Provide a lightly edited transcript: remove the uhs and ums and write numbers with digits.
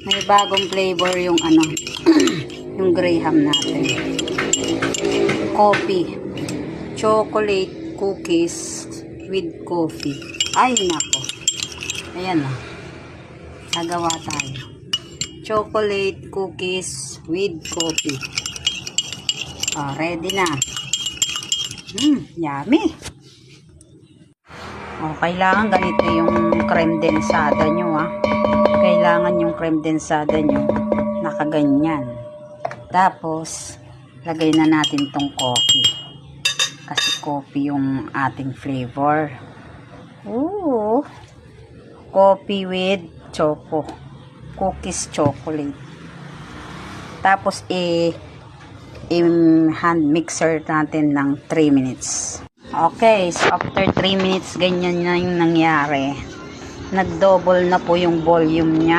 May bagong flavor yung ano, yung graham natin. Coffee. Chocolate cookies with coffee. Ay, nako. Ayan o. Nagawa tayo. Chocolate cookies with coffee. Ready na. Yummy. Kailangan ganito yung creme densada nyo Kailangan yung creme densada nyo nakaganyan. Tapos, lagay na natin tong coffee. Kasi coffee yung ating flavor. Ooh. Coffee with choco. Cookies chocolate. Tapos, hand mixer natin ng 3 minutes. Okay, so after 3 minutes, ganyan na yung nangyari. Nag-double na po yung volume niya.